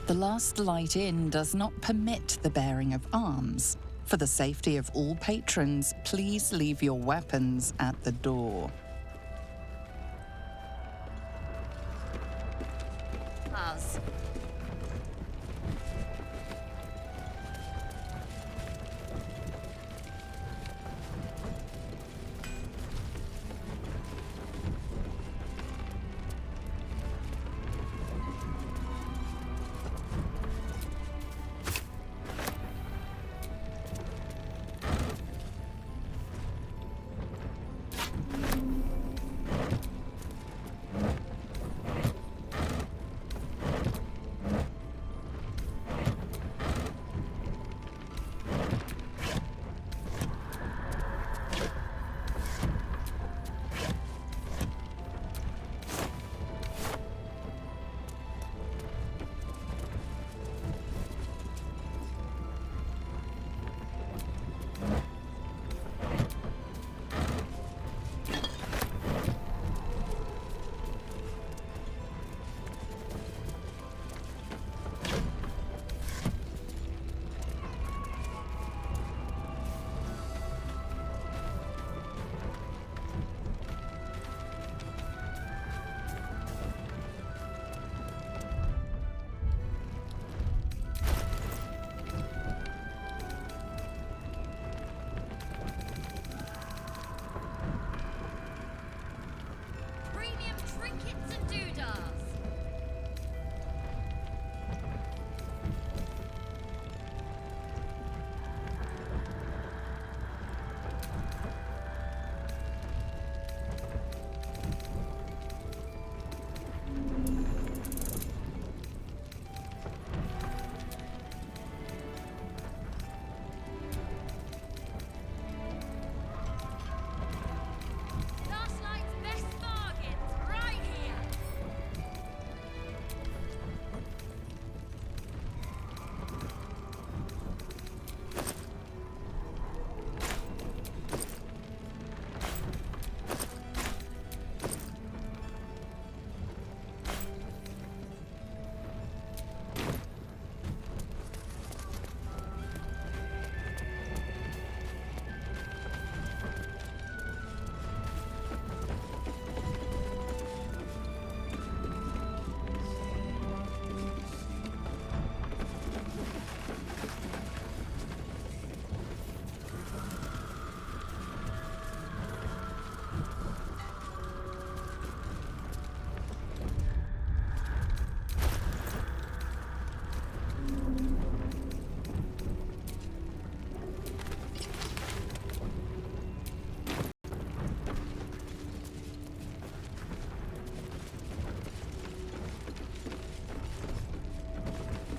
The Last Light Inn does not permit the bearing of arms. For the safety of all patrons, please leave your weapons at the door. Us.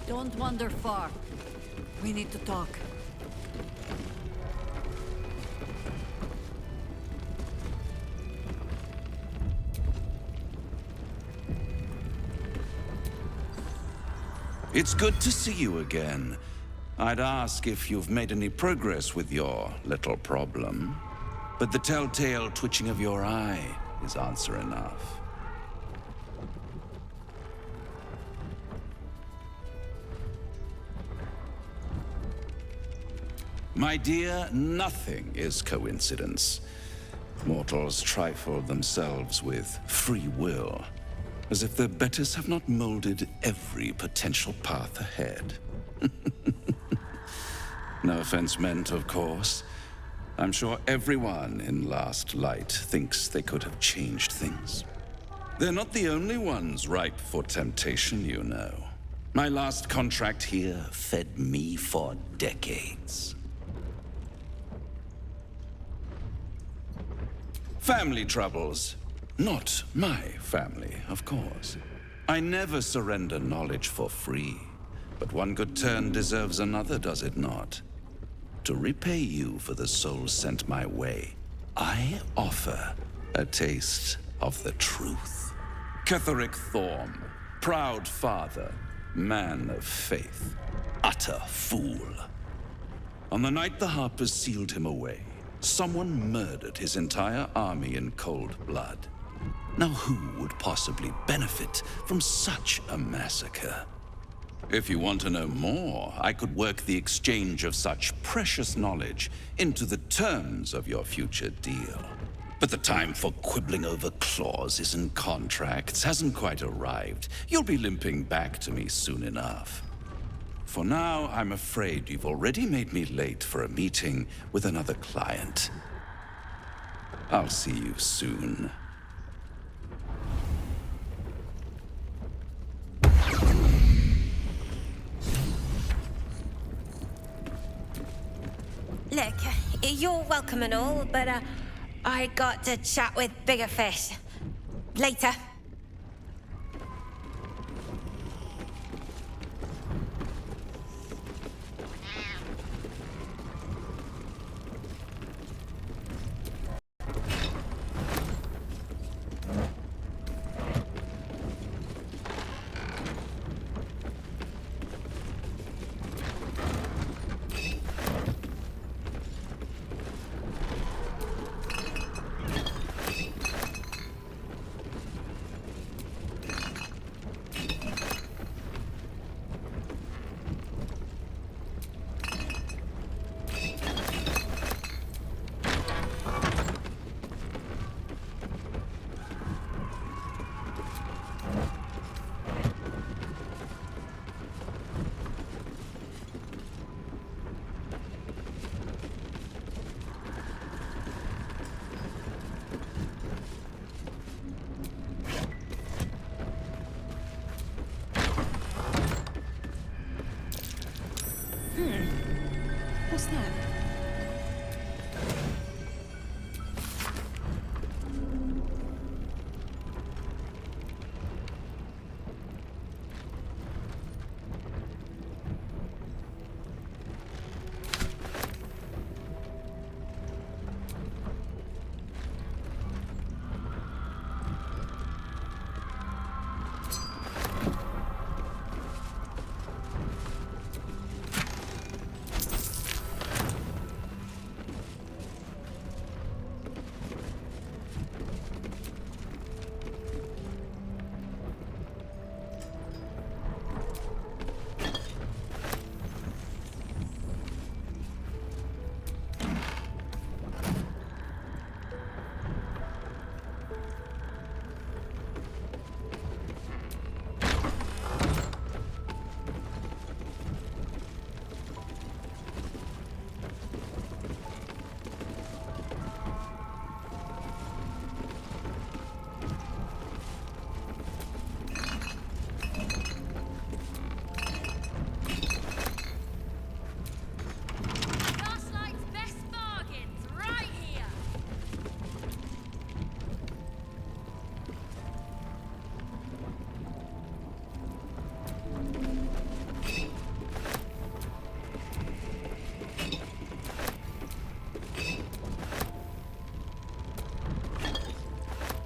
Don't wander far. We need to talk. It's good to see you again. I'd ask if you've made any progress with your little problem, but the telltale twitching of your eye is answer enough. My dear, nothing is coincidence. Mortals trifle themselves with free will, as if their betters have not molded every potential path ahead. No offense meant, of course. I'm sure everyone in Last Light thinks they could have changed things. They're not the only ones ripe for temptation, you know. My last contract here fed me for decades. Family troubles. Not my family, of course. I never surrender knowledge for free. But one good turn deserves another, does it not? To repay you for the souls sent my way, I offer a taste of the truth. Ketheric Thorm, proud father, man of faith. utter fool. On the night the Harpers sealed him away, someone murdered his entire army in cold blood. Now who would possibly benefit from such a massacre? If you want to know more, I could work the exchange of such precious knowledge into the terms of your future deal. But the time for quibbling over clauses and contracts hasn't quite arrived. You'll be limping back to me soon enough. For now, I'm afraid you've already made me late for a meeting with another client. I'll see you soon. Look, you're welcome and all, but I got to chat with bigger fish. Later. What's that?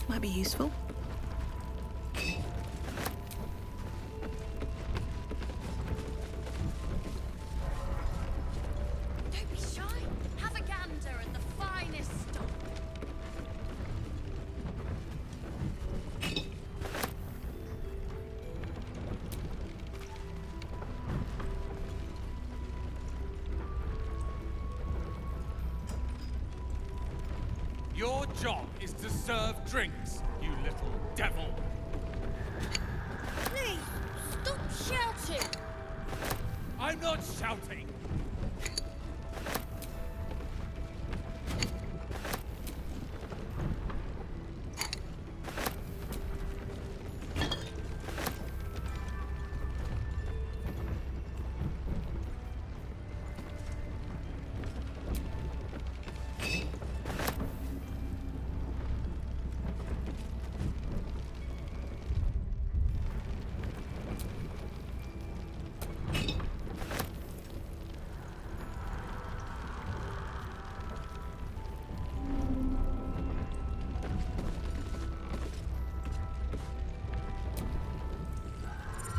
Might be useful. Don't be shy. Have a gander at the finest stock. Your job is to serve drinks, you little devil. Please, stop shouting. I'm not shouting.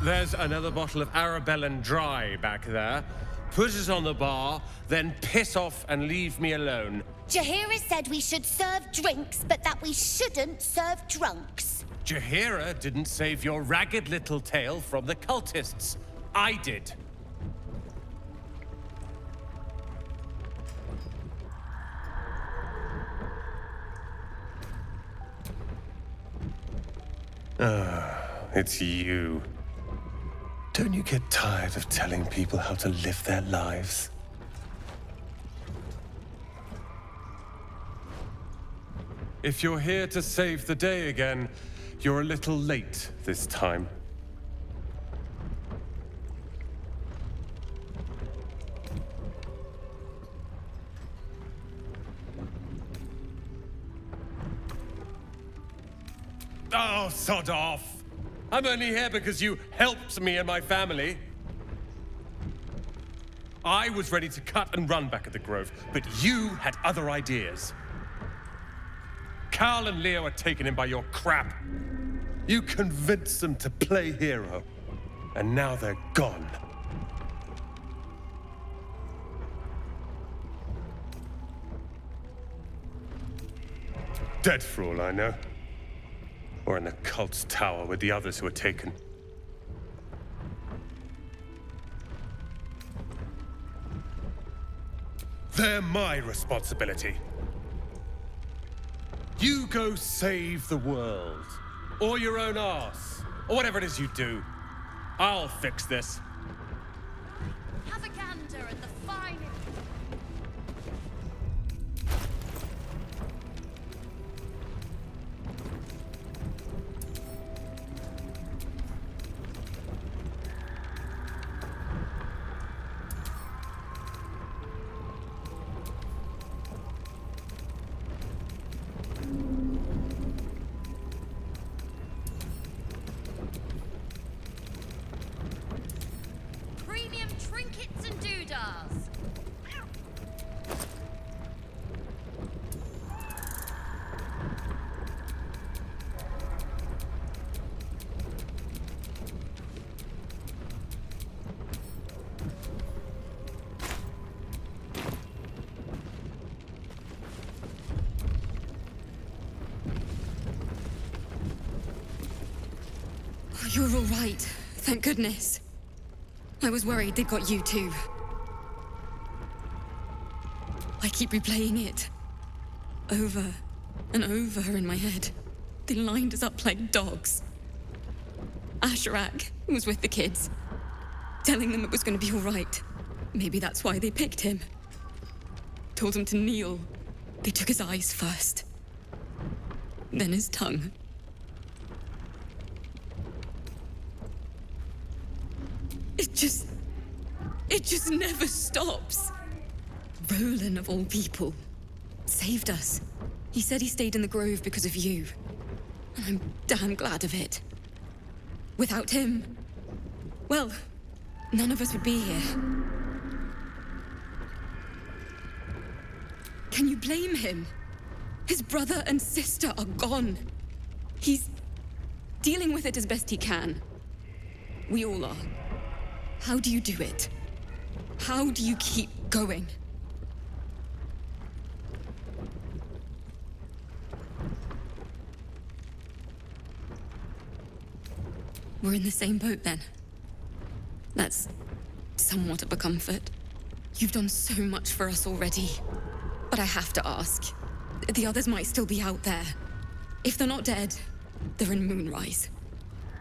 There's another bottle of Arabellan Dry back there. Put it on the bar, then piss off and leave me alone. Jaheira said we should serve drinks, but that we shouldn't serve drunks. Jaheira didn't save your ragged little tail from the cultists. I did. It's you. Don't you get tired of telling people how to live their lives? If you're here to save the day again, you're a little late this time. Oh, sod off! I'm only here because you helped me and my family. I was ready to cut and run back at the Grove, but you had other ideas. Carl and Leo are taken in by your crap. You convinced them to play hero, and now they're gone. Dead for all I know. Or in the cult's tower with the others who were taken. They're my responsibility. You go save the world. Or your own arse. Or whatever it is you do. I'll fix this. Have a gander at the fine. Premium trinkets and doodads. Oh, you're all right. Thank goodness. I was worried they'd got you too. I keep replaying it. Over and over in my head. They lined us up like dogs. Asherak was with the kids, telling them it was going to be all right. Maybe that's why they picked him. Told him to kneel. They took his eyes first. Then his tongue. It just never stops. Roland, of all people, saved us. He said he stayed in the Grove because of you. And I'm damn glad of it. Without him, well, none of us would be here. Can you blame him? His brother and sister are gone. He's dealing with it as best he can. We all are. How do you do it? How do you keep going? We're in the same boat then. That's somewhat of a comfort. You've done so much for us already. But I have to ask. The others might still be out there. If they're not dead, they're in Moonrise.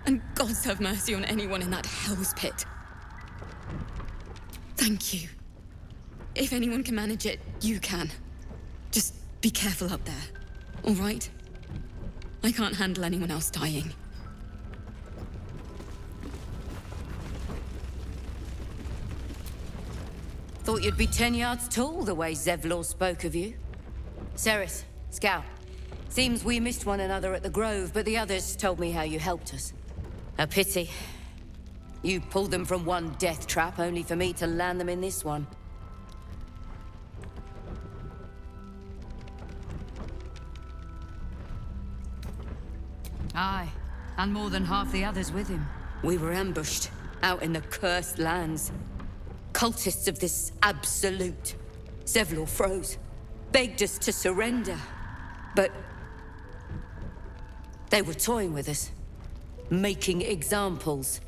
And gods have mercy on anyone in that hell's pit. Thank you. If anyone can manage it, you can. Just be careful up there, all right? I can't handle anyone else dying. Thought you'd be 10 yards tall the way Zevlor spoke of you. Ceres, Scout. Seems we missed one another at the Grove, but the others told me how you helped us. A pity. You pulled them from one death trap, only for me to land them in this one. Aye, and more than half the others with him. We were ambushed, out in the cursed lands. Cultists of this absolute. Zevlor froze, begged us to surrender. But they were toying with us, making examples.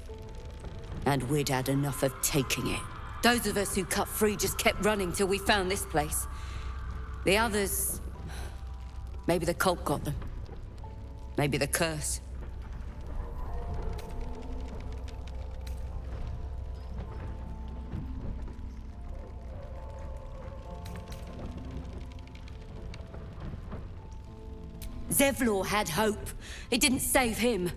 And we'd had enough of taking it. Those of us who cut free just kept running till we found this place. The others... maybe the cult got them. Maybe the curse. Zevlor had hope. It didn't save him.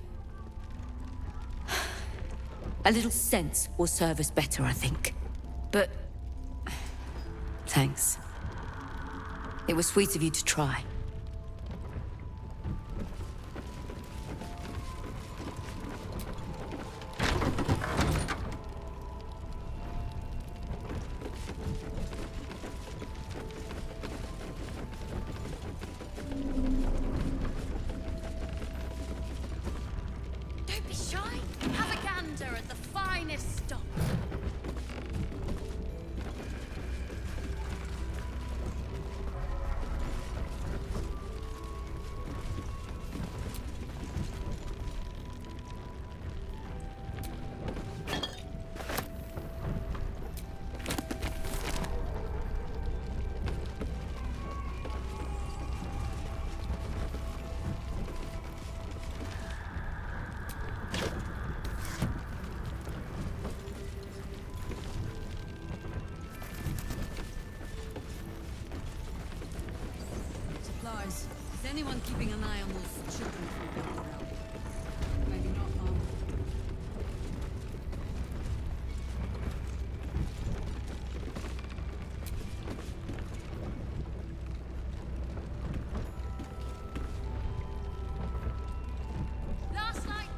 A little sense will serve us better, I think. But... thanks. It was sweet of you to try. Don't be shy. Have a gander at the finest stock. Supplies. Is anyone keeping an eye on those children from Baldour? Maybe not, Mom. Last night.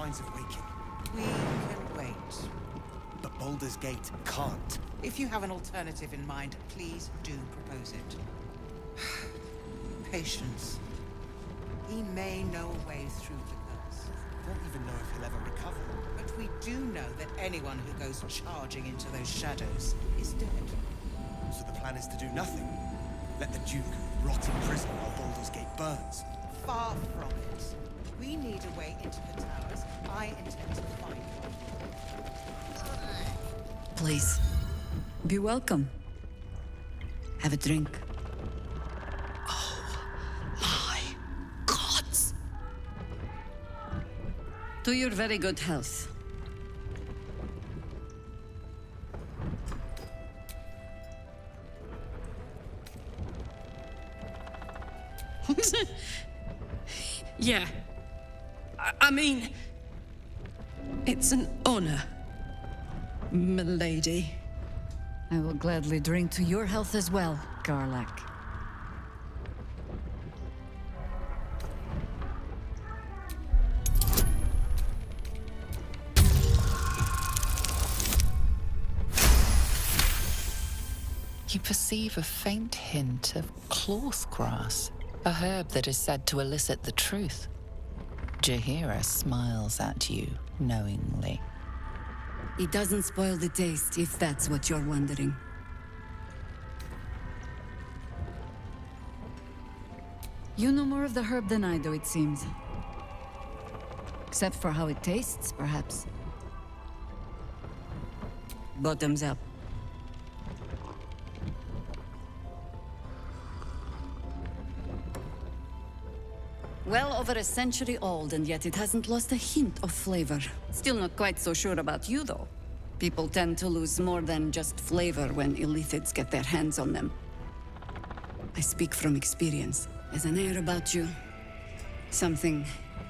signs of waking. We can wait. But Baldur's Gate can't. If you have an alternative in mind, please do propose it. Patience. He may know a way through the curse. I don't even know if he'll ever recover. But we do know that anyone who goes charging into those shadows is dead. So the plan is to do nothing. Let the Duke rot in prison while Baldur's Gate burns. Far from it. We need a way into the towers. I intend to find one. Please, be welcome. Have a drink. Oh, my gods! To your very good health. Yeah. I mean, it's an honor, milady. I will gladly drink to your health as well, Garlac. You perceive a faint hint of cloth grass, a herb that is said to elicit the truth. Jaheira smiles at you knowingly. It doesn't spoil the taste, if that's what you're wondering. You know more of the herb than I do, it seems. Except for how it tastes, perhaps. Bottoms up. Well over a century old, and yet it hasn't lost a hint of flavor. Still not quite so sure about you, though. People tend to lose more than just flavor when illithids get their hands on them. I speak from experience. There's an air about you. Something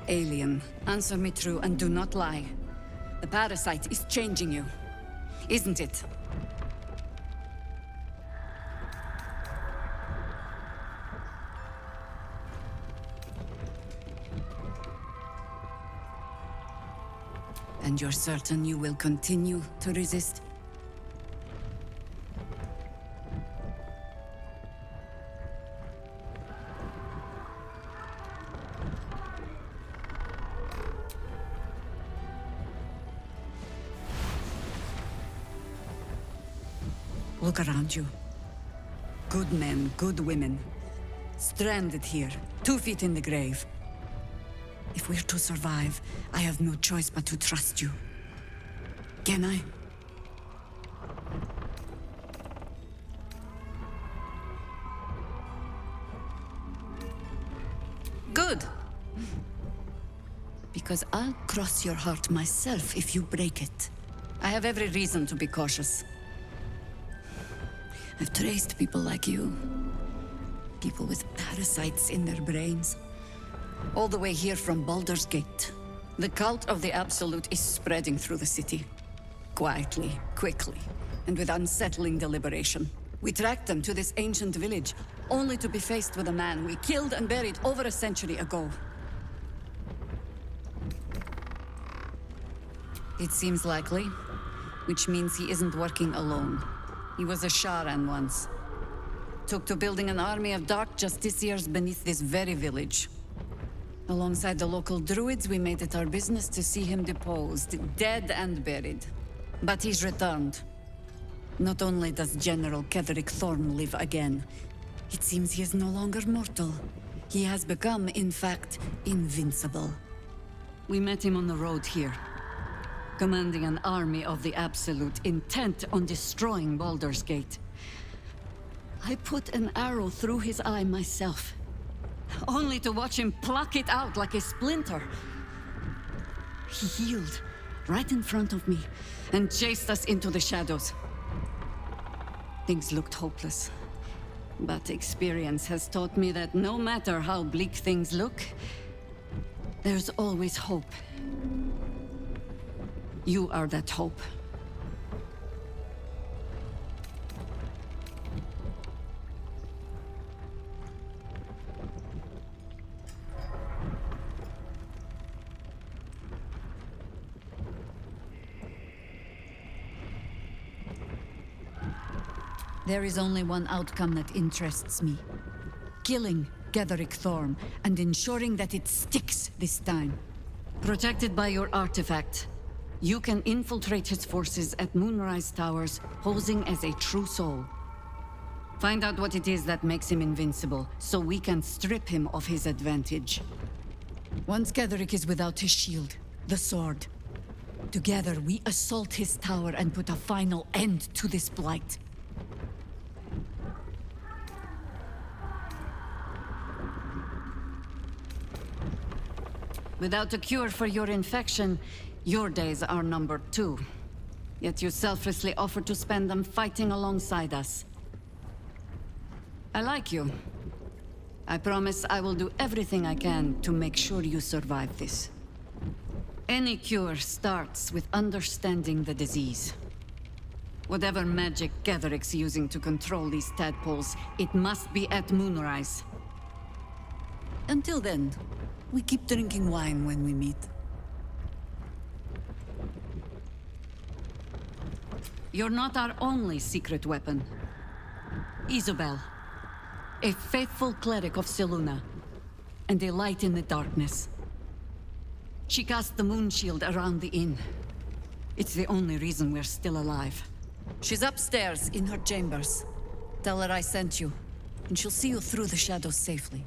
alien. Answer me true and do not lie. The parasite is changing you, isn't it? And you're certain you will continue to resist? Look around you. Good men, good women. Stranded here, 2 feet in the grave. If we're to survive, I have no choice but to trust you. Can I? Good. Because I'll cross your heart myself if you break it. I have every reason to be cautious. I've traced people like you. People with parasites in their brains. All the way here from Baldur's Gate. The cult of the Absolute is spreading through the city. Quietly, quickly, and with unsettling deliberation. We tracked them to this ancient village, only to be faced with a man we killed and buried over a century ago. It seems likely, which means he isn't working alone. He was a Sharan once. Took to building an army of dark justiciars beneath this very village. Alongside the local druids, we made it our business to see him deposed, dead and buried. But he's returned. Not only does General Ketherick Thorn live again, it seems he is no longer mortal. He has become, in fact, invincible. We met him on the road here, commanding an army of the Absolute, intent on destroying Baldur's Gate. I put an arrow through his eye myself, only to watch him pluck it out like a splinter. He healed right in front of me and chased us into the shadows. Things looked hopeless, but experience has taught me that no matter how bleak things look, there's always hope. You are that hope. There is only one outcome that interests me. Killing Getherick Thorm and ensuring that it sticks this time. Protected by your artifact, you can infiltrate his forces at Moonrise Towers, posing as a true soul. Find out what it is that makes him invincible, so we can strip him of his advantage. Once Getherick is without his shield, the sword, together we assault his tower and put a final end to this blight. Without a cure for your infection, your days are numbered too. Yet you selflessly offer to spend them fighting alongside us. I like you. I promise I will do everything I can to make sure you survive this. Any cure starts with understanding the disease. Whatever magic Getherick's using to control these tadpoles, it must be at Moonrise. Until then, we keep drinking wine when we meet. You're not our only secret weapon. Isobel, a faithful cleric of Selûne, and a light in the darkness. She cast the moon shield around the inn. It's the only reason we're still alive. She's upstairs in her chambers. Tell her I sent you, and she'll see you through the shadows safely.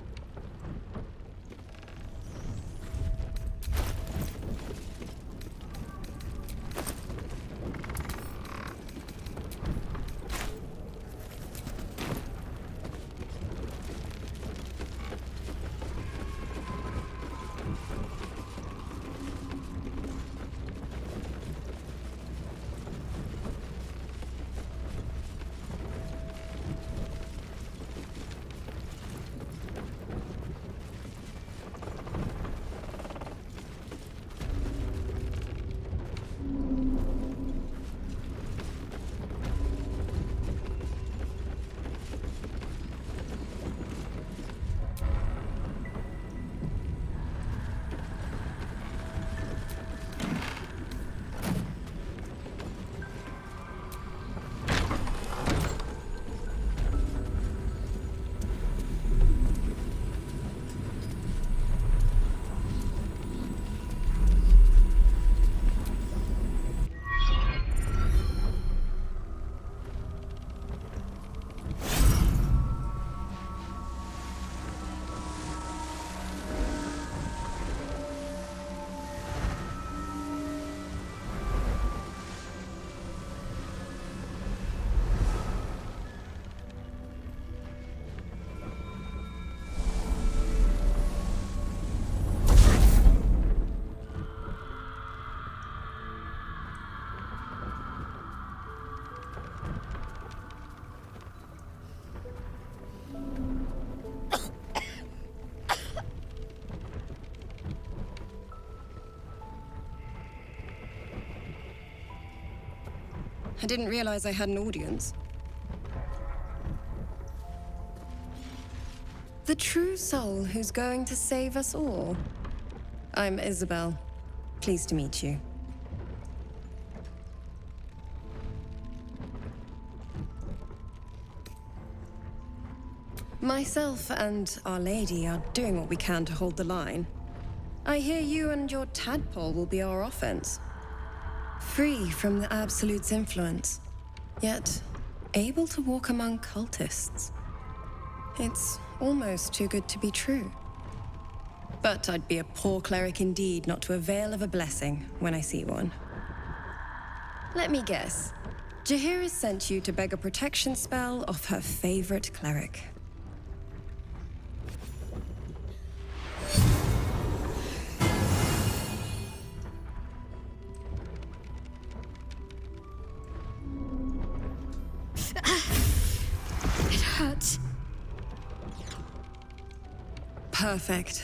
I didn't realize I had an audience. The true soul who's going to save us all. I'm Isobel. Pleased to meet you. Myself and Our Lady are doing what we can to hold the line. I hear you and your tadpole will be our offense. Free from the Absolute's influence, yet able to walk among cultists. It's almost too good to be true. But I'd be a poor cleric indeed not to avail of a blessing when I see one. Let me guess. Jaheira sent you to beg a protection spell off her favorite cleric. It hurts. Perfect.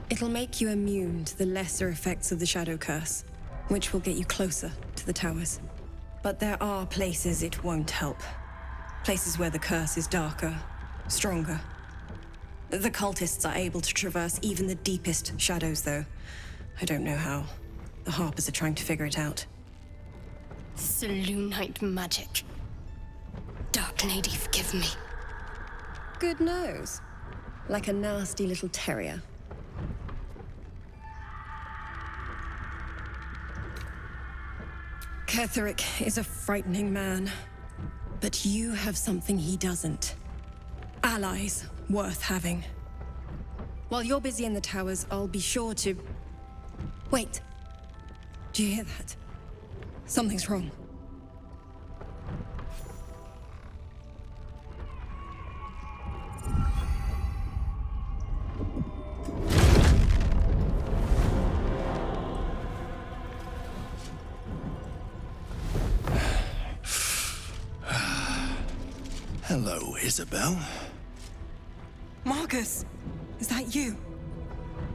It'll make you immune to the lesser effects of the Shadow Curse, which will get you closer to the towers. But there are places it won't help. Places where the curse is darker, stronger. The cultists are able to traverse even the deepest shadows, though. I don't know how. The Harpers are trying to figure it out. Selûnite magic. Lady, forgive me. Good nose. Like a nasty little terrier. Ketheric is a frightening man. But you have something he doesn't. Allies worth having. While you're busy in the towers, I'll be sure to... Wait. Do you hear that? Something's wrong. Hello, Isobel. Marcus, is that you?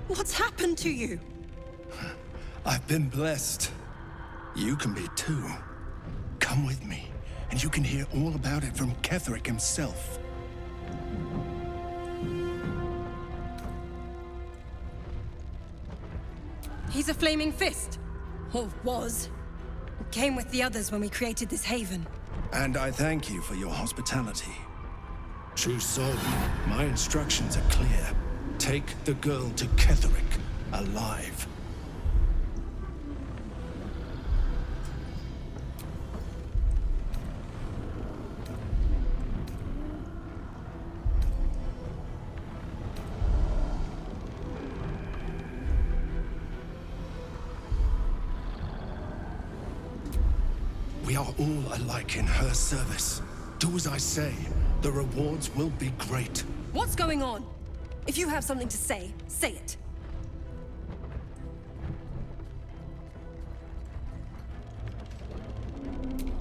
What's happened to you? I've been blessed. You can be too. Come with me, and you can hear all about it from Ketheric himself. He's a flaming fist. Or was. Came with the others when we created this haven. And I thank you for your hospitality. True soul, my instructions are clear. Take the girl to Ketheric, alive. We are all alike in her service. Do as I say. The rewards will be great. What's going on? If you have something to say, say it.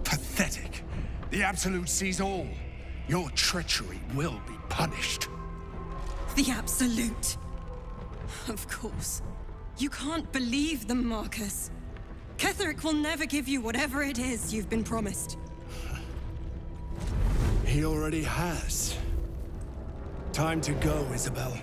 Pathetic. The Absolute sees all. Your treachery will be punished. The Absolute. Of course. You can't believe them, Marcus. Ketheric will never give you whatever it is you've been promised. He already has. Time to go, Isobel.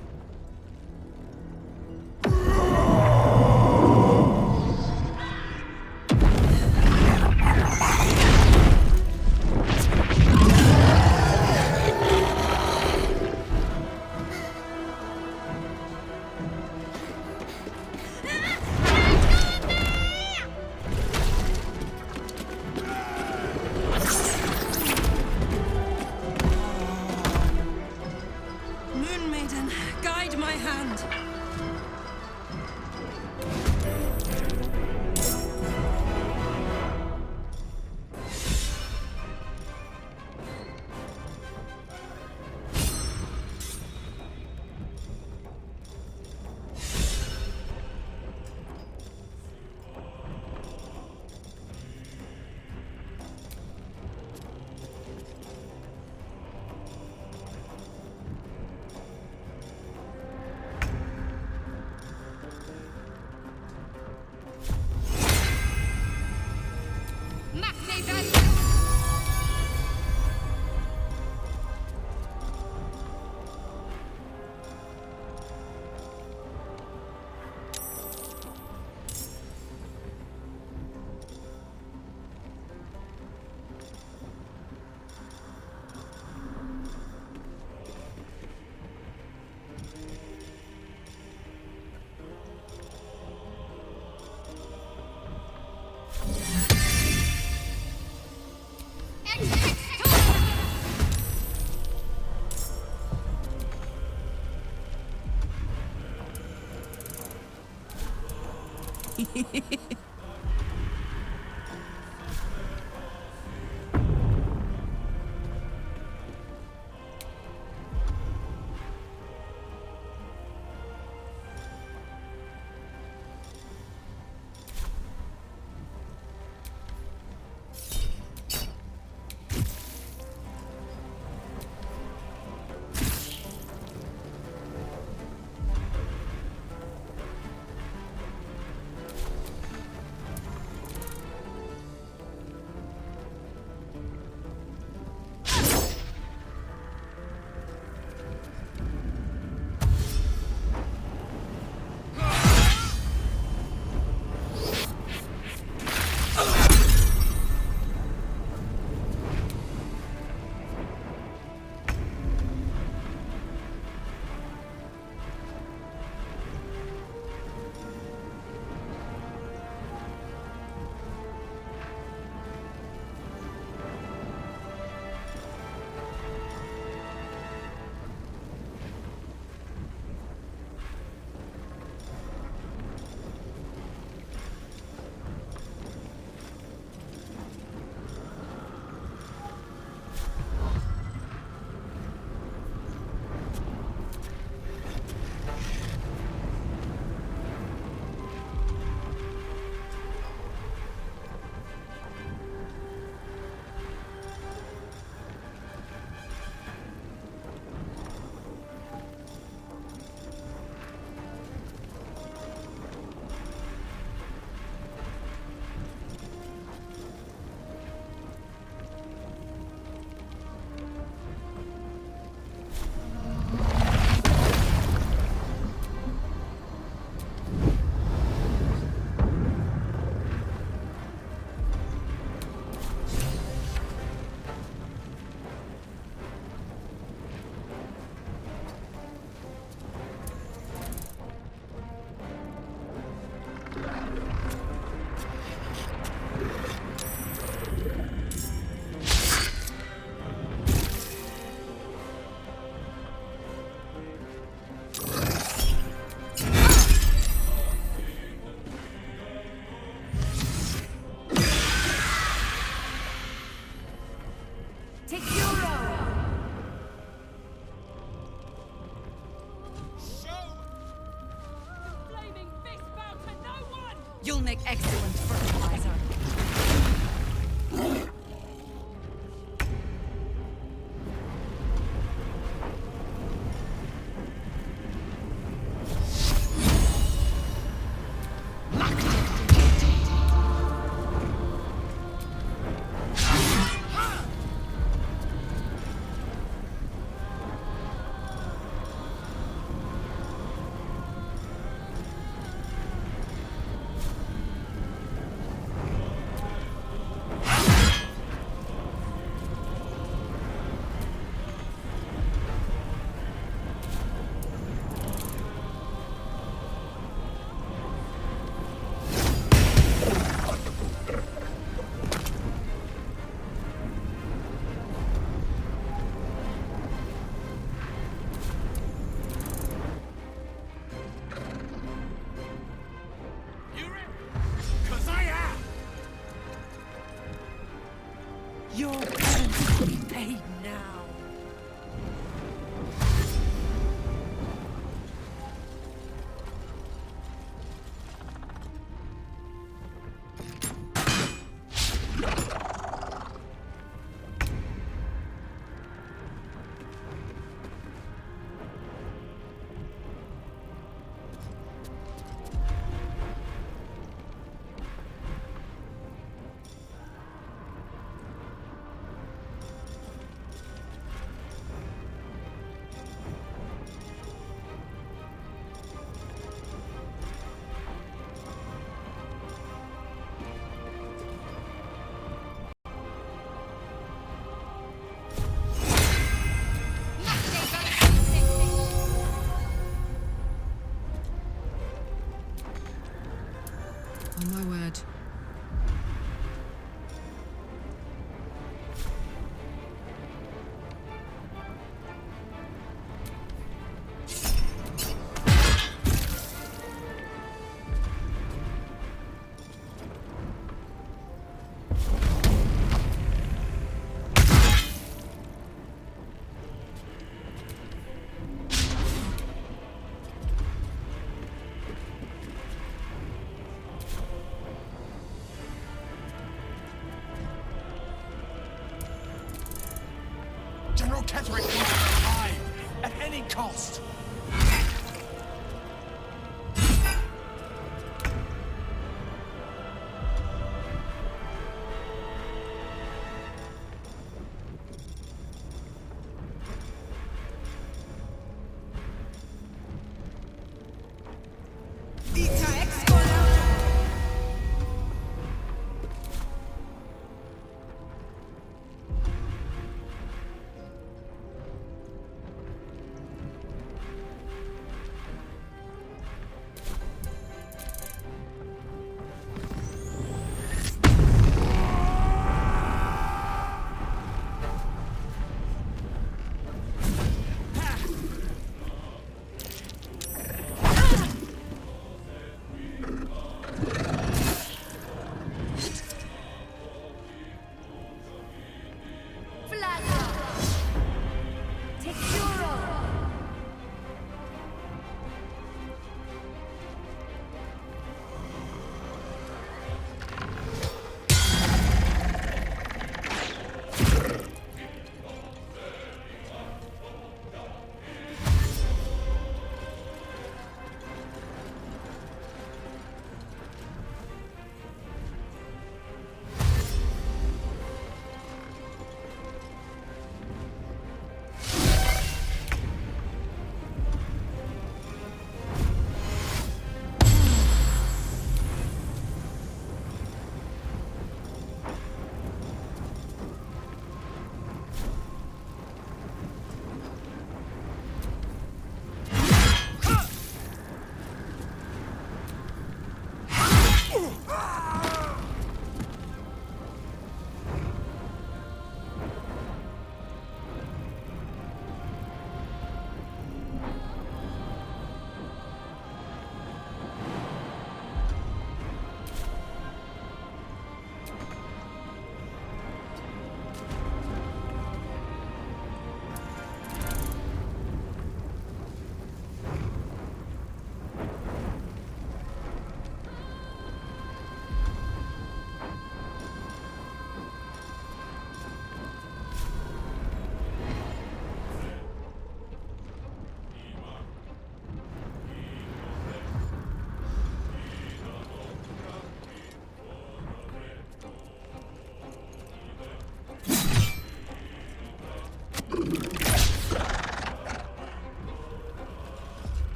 Take Euro! Flaming fist bow to no one! You'll make excellent fertilizer. Your penance will be paid now. Oh my word. General Ketherick needs to die at any cost.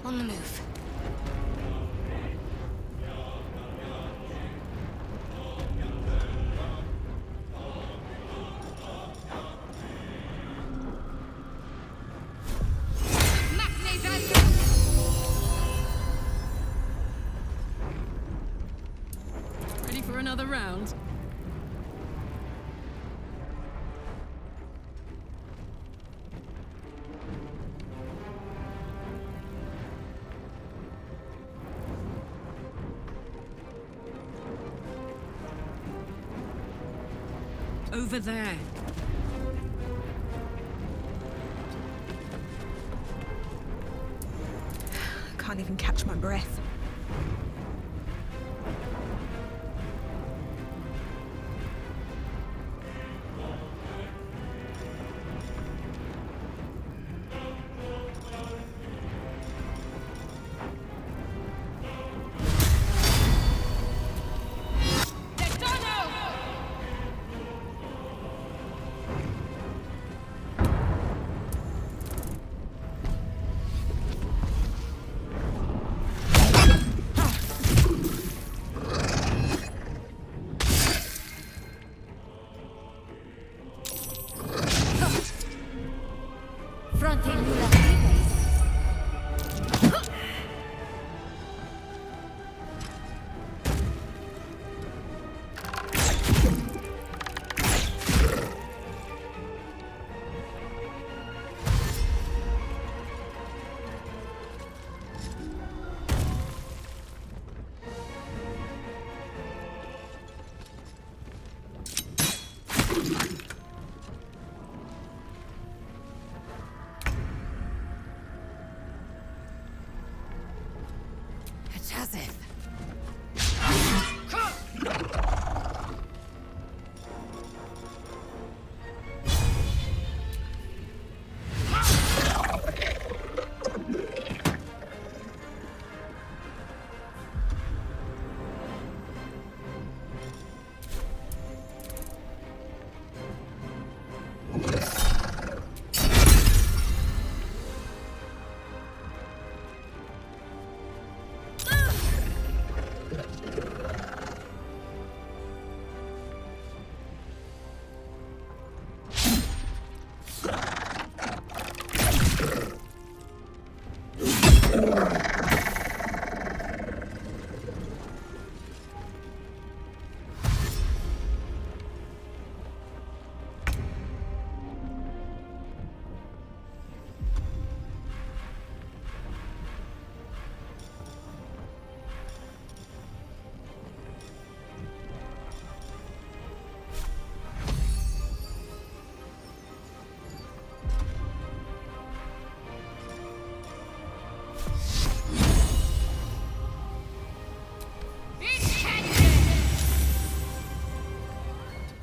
On the move. Ready for another round? Over there. Can't even catch my breath.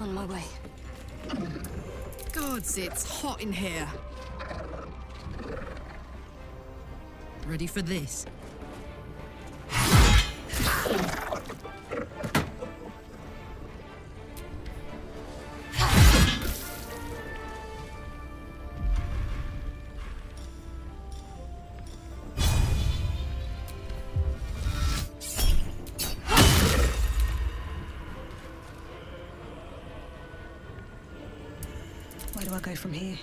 On my way. Gods, it's hot in here. Ready for this? Where do I go from here?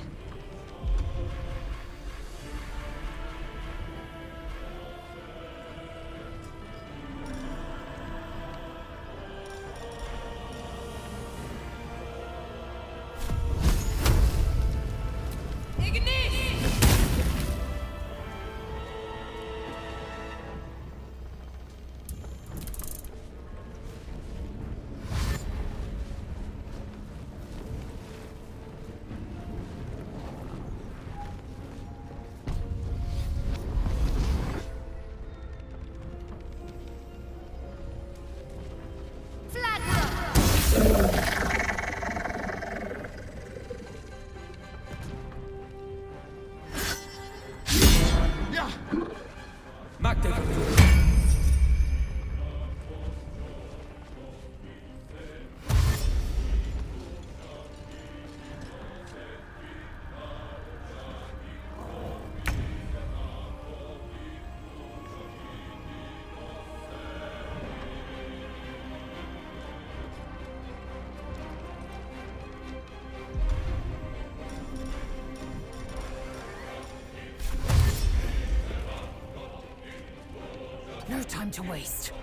No time to waste.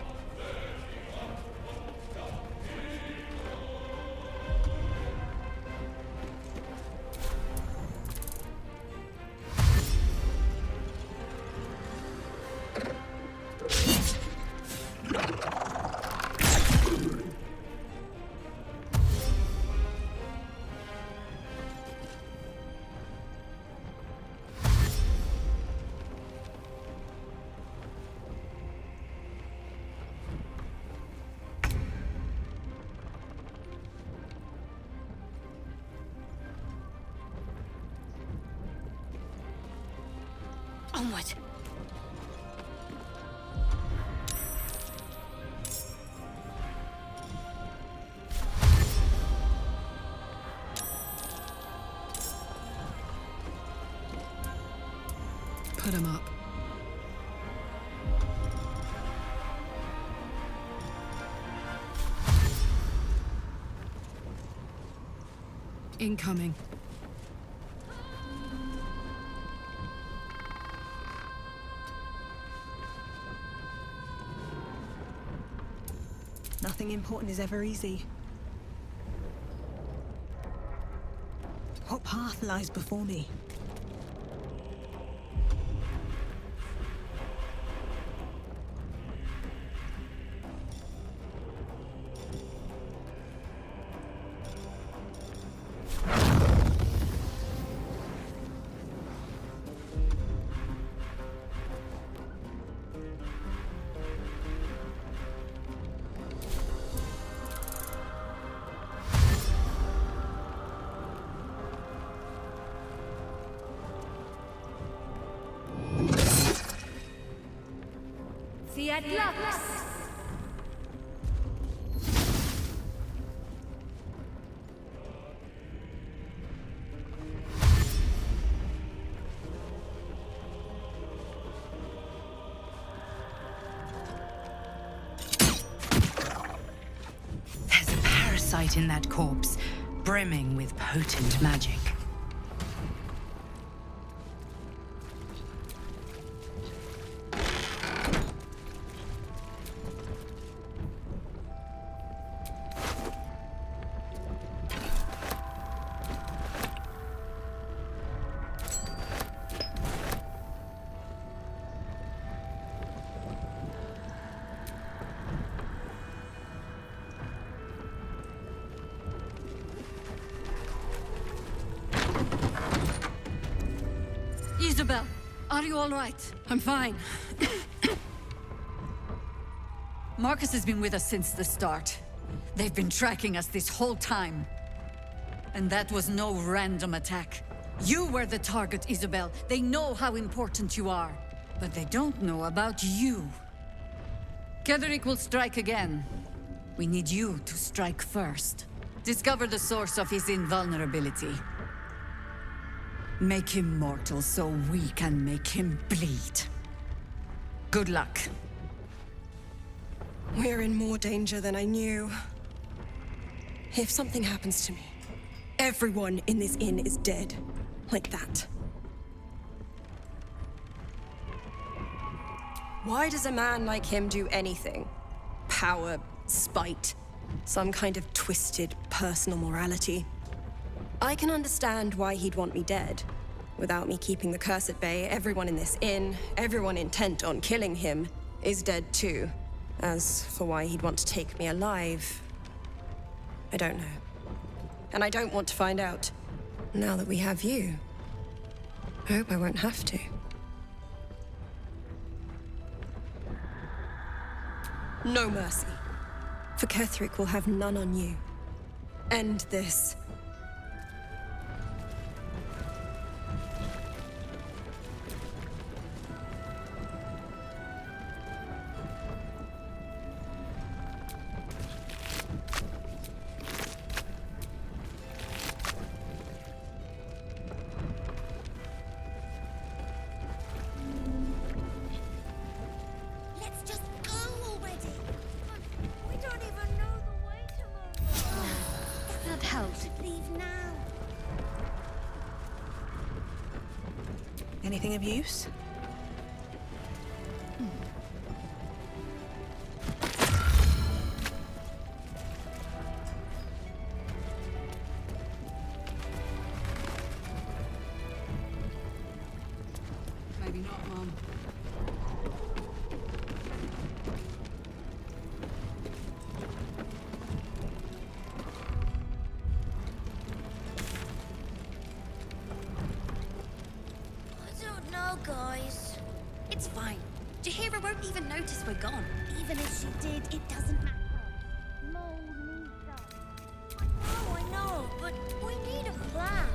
Onward. Put him up. Incoming. Nothing important is ever easy. What path lies before me? Fiat Lux! There's a parasite in that corpse, brimming with potent magic. Isobel, are you all right? I'm fine. Marcus has been with us since the start. They've been tracking us this whole time. And that was no random attack. You were the target, Isobel. They know how important you are. But they don't know about you. Ketheric will strike again. We need you to strike first. Discover the source of his invulnerability. Make him mortal so we can make him bleed. Good luck. We're in more danger than I knew. If something happens to me, everyone in this inn is dead. Like that. Why does a man like him do anything? Power, spite, some kind of twisted personal morality. I can understand why he'd want me dead. Without me keeping the curse at bay, everyone in this inn, everyone intent on killing him, is dead too. As for why he'd want to take me alive, I don't know. And I don't want to find out. Now that we have you, I hope I won't have to. No mercy. For Ketheric will have none on you. End this. Anything of use? Jahira won't even notice we're gone. Even if she did, it doesn't matter. Mole needs us. I know, but we need a plan.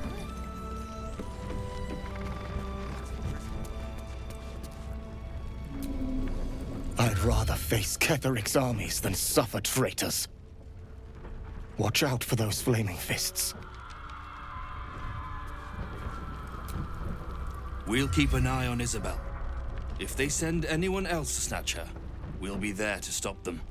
I'd rather face Ketheric's armies than suffer traitors. Watch out for those flaming fists. We'll keep an eye on Isobel. If they send anyone else to snatch her, we'll be there to stop them.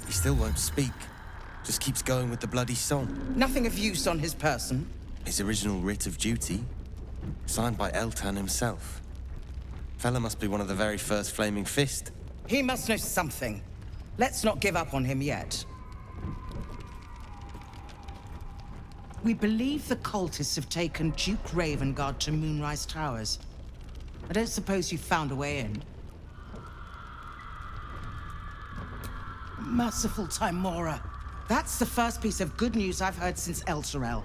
He still won't speak. Just keeps going with the bloody song. Nothing of use on his person. His original writ of duty, signed by Eltan himself. Fella must be one of the very first Flaming Fist. He must know something. Let's not give up on him yet. We believe the cultists have taken Duke Ravengard to Moonrise Towers. I don't suppose you found a way in. Merciful Timora. That's the first piece of good news I've heard since Elturel.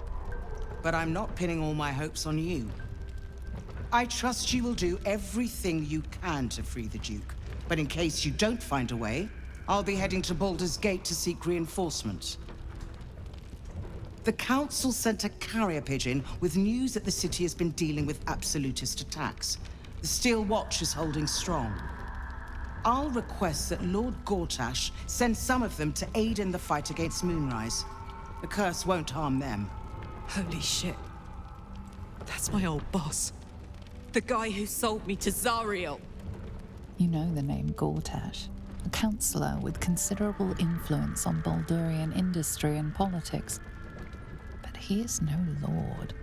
But I'm not pinning all my hopes on you. I trust you will do everything you can to free the Duke. But in case you don't find a way, I'll be heading to Baldur's Gate to seek reinforcements. The Council sent a carrier pigeon with news that the city has been dealing with absolutist attacks. The Steel Watch is holding strong. I'll request that Lord Gortash send some of them to aid in the fight against Moonrise. The curse won't harm them. Holy shit. That's my old boss. The guy who sold me to Zariel. You know the name Gortash, a councillor with considerable influence on Baldourian industry and politics. he is no lord.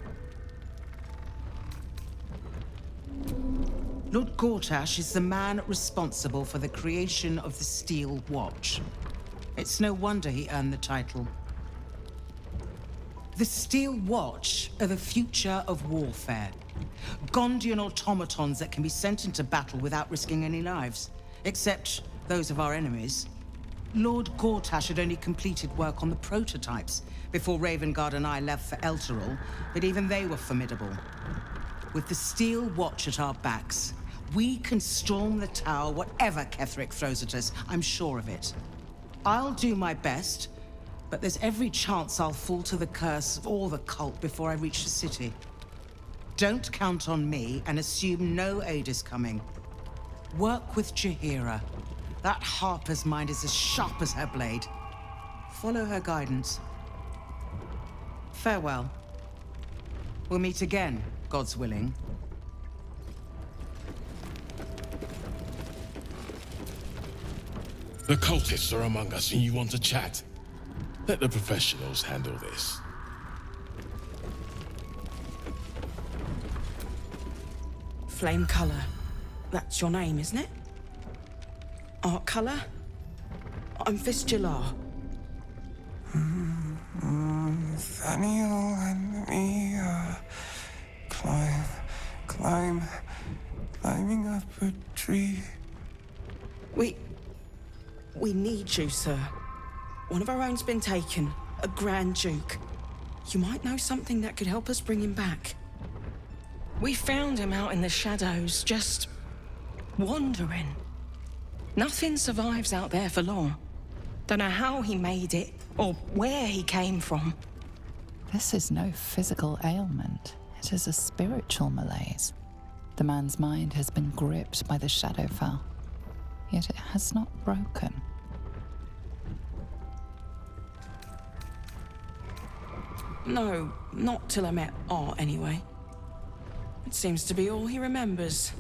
Lord Gortash is the man responsible for the creation of the Steel Watch. It's no wonder he earned the title. The Steel Watch are the future of warfare. Gondian automatons that can be sent into battle without risking any lives, except those of our enemies. Lord Gortash had only completed work on the prototypes before Ravengard and I left for Elturel, but even they were formidable. With the Steel Watch at our backs, we can storm the tower whatever Ketheric throws at us, I'm sure of it. I'll do my best, but there's every chance I'll fall to the curse or the cult before I reach the city. Don't count on me and assume no aid is coming. Work with Jaheira. That Harper's mind is as sharp as her blade. Follow her guidance. Farewell. We'll meet again, God's willing. The cultists are among us and you want to chat. Let the professionals handle this. Flame Color. That's your name, isn't it? Art Color? I'm Fistula. Nathaniel and me climbing up a tree. We need you, sir. One of our own's been taken, a Grand Duke. You might know something that could help us bring him back. We found him out in the shadows, just wandering. Nothing survives out there for long. Don't know how he made it, or where he came from. This is no physical ailment. It is a spiritual malaise. The man's mind has been gripped by the Shadowfell, yet it has not broken. No, not till I met Art, anyway. It seems to be all he remembers.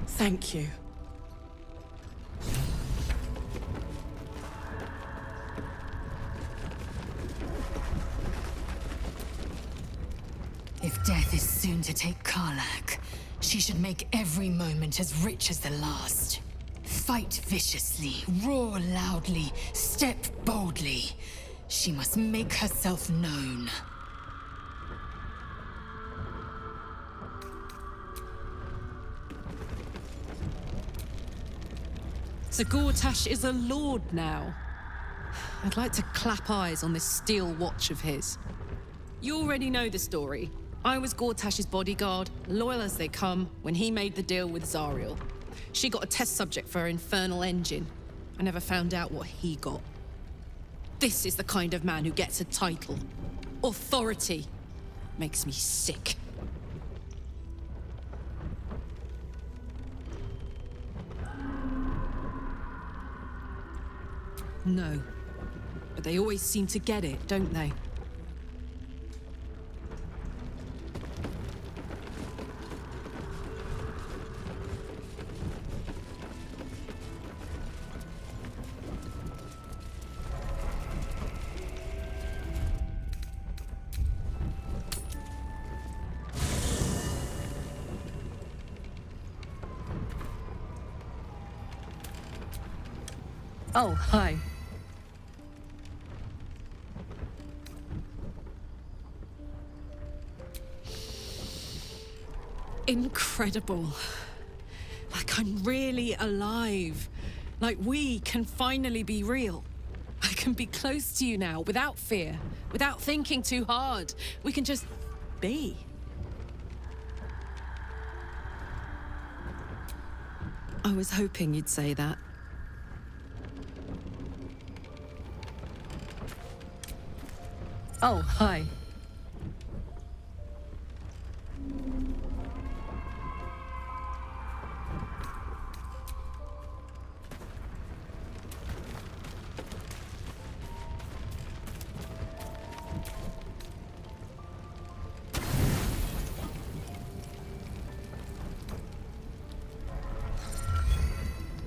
Thank you. If death is soon to take Karlach, she should make every moment as rich as the last. Fight viciously, roar loudly, step boldly. She must make herself known. So Gortash is a lord now. I'd like to clap eyes on this steel watch of his. You already know the story. I was Gortash's bodyguard, loyal as they come, when he made the deal with Zariel. She got a test subject for her infernal engine. I never found out what he got. This is the kind of man who gets a title. Authority. Makes me sick. No. But they always seem to get it, don't they? Oh, hi. Incredible. Like I'm really alive. Like we can finally be real. I can be close to you now, without fear, without thinking too hard. We can just be. I was hoping you'd say that. Oh, hi.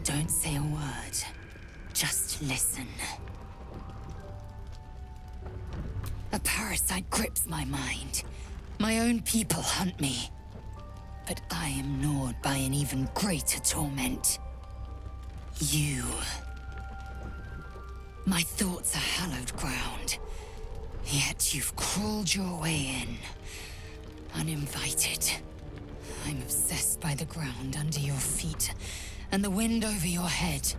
Don't say a word. Just Listen. A parasite grips my mind. My own people hunt me. But I am gnawed by an even greater torment. You. My thoughts are hallowed ground. Yet you've crawled your way in. Uninvited. I'm obsessed by the ground under your feet and the wind over your head.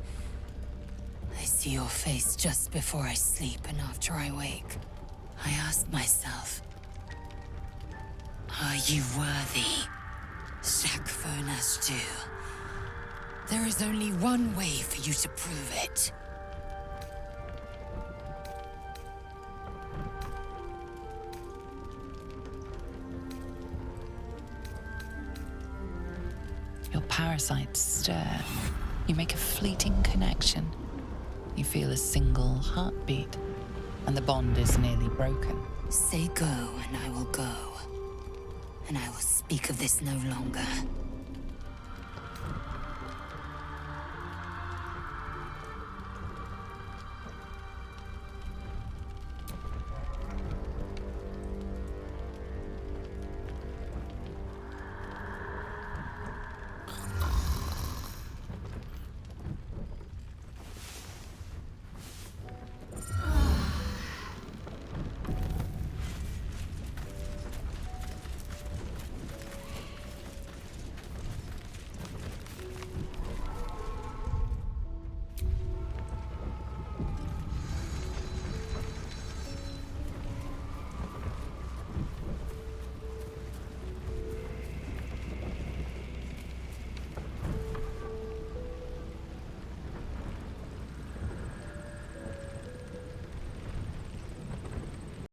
I see your face just before I sleep and after I wake. I ask myself, are you worthy? Chaque furnace do. There is only one way for you to prove it. Your parasites stir. You make a fleeting connection. You feel a single heartbeat, and the bond is nearly broken. Say go, and I will go. And I will speak of this no longer.